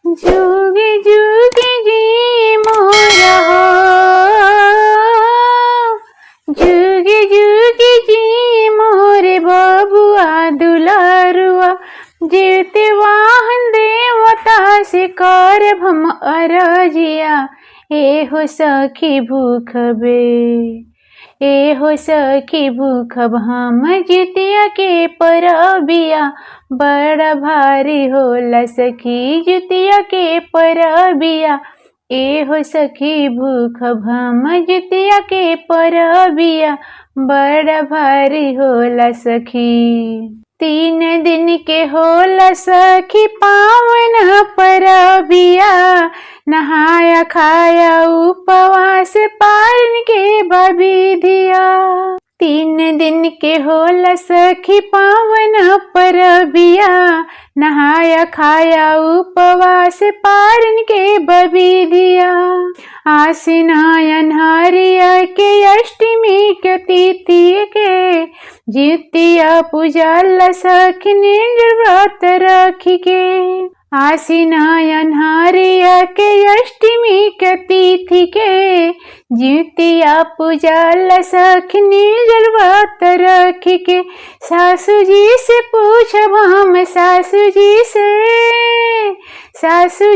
जुगे जुगे जी मोरा हो, जुगे जुगे जी मोरे बबुआ दुलारुआ, जीते वाहन देवता से करब हम अरजिया। ए हो सखी भूखबे, ए हो सखी भूखब हम जितिया के परबिया। बड़ा भारी होला सखी जितिया के परबिया। ए हो सखी भूखब हम जितिया के परबिया। बड़ा भारी होला सखी। 3 दिन के होला सखी पावन परबिया। नहाया खाया उपवास पारन के बबिधिया। 3 दिन के होला सखी पावन परबिया। नहाया खाया उपवास पारन के बबिधिया। आसिन अन्हारिया के अष्टमी के तिथि के, जितिया पूजा सखी निर्व्रत रखी के। आसिन अन्हारिया के अष्टमी के तिथि के, जितिया पूजा सखी निर्व्रत रखी के। सासू जी से पूछब हम, सासू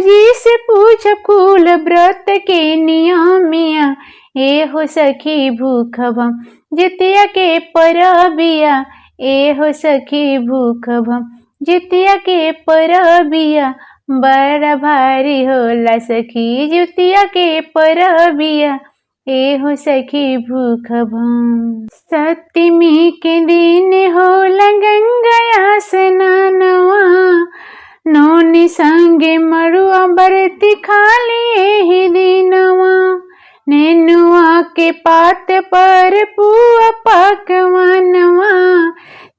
जी से पूछब कुल व्रत के नियमिया। ए हो सखी भूखब हम जितिया के परबिया। ए हो सखी भूखब हम जितिया के परबिया। बड़ा भारी होला सखी जितिया के परबिया। ए हो सखी भूखब हम। सप्तमी के दिन होला गंगा स्नानवा। नौनी संगे मड़ुआ बरती खाली एही दिनवा। नेनुआ के पात पर पुआ पकवानवा।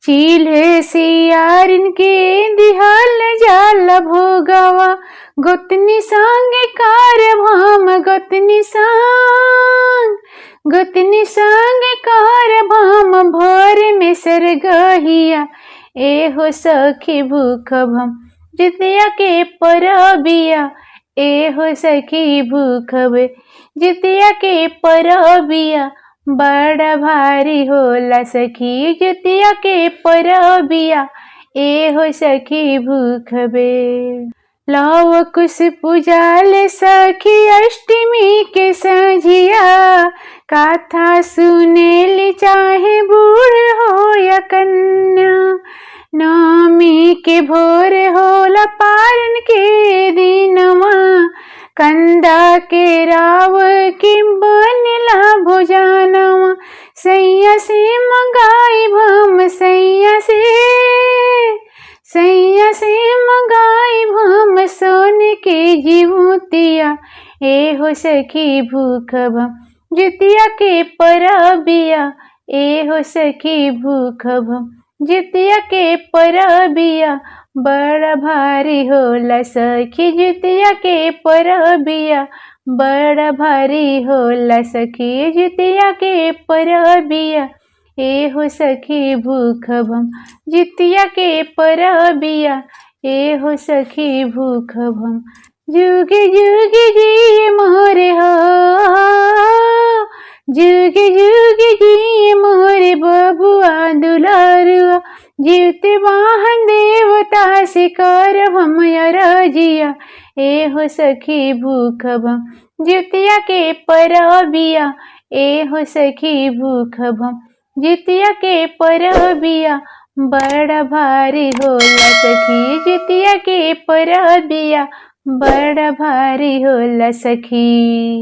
चील्हे सियारिन के दिहल जाला भोगवा। गोतनी संगे करब हम, गोतनी संगे करब हम भोर में सरगहिया। ए हो सखी भूखब हम जितिया के परबिया। ए हो सखी भूखब जितिया के परबिया। बड़ा भारी होला सखी जितिया के परबिया। ए हो सखी भूखबे। लव कुश पूजाले सखी अष्टमी के संझिया। कथा सुनेली चाहे बूढ़ हो या कन्या। नवमी के भोर होला पारन के दिनवा। कंदा के राव की बनला भोजनवा। सैया से मंगाइब हम, सैया से मंगाइब हम सोने के जीवतिया। ए हो सखी भूखब हम जितिया के परबिया। ए हो सखी भूखब हम जितिया के परबिया। बड़ा भारी होला सखी जितिया के परबिया। बड़ा भारी होला सखी जितिया के परबिया। ए हो सखी भूखब हम जितिया के परबिया। ए हो सखी भूखब हम जुगे जुगे जी मोरे हो, जुगे जुगे जी मोरे बबुआ दुलारुआ। जीवते वाहन देवता से करब हम अरजिया। ए हो सखी भूखब हम जितिया के परबिया। ए हो सखी भूखब हम जितिया के परबिया। बड़ा भारी होला सखी जितिया के परबिया। बड़ा भारी होला सखी।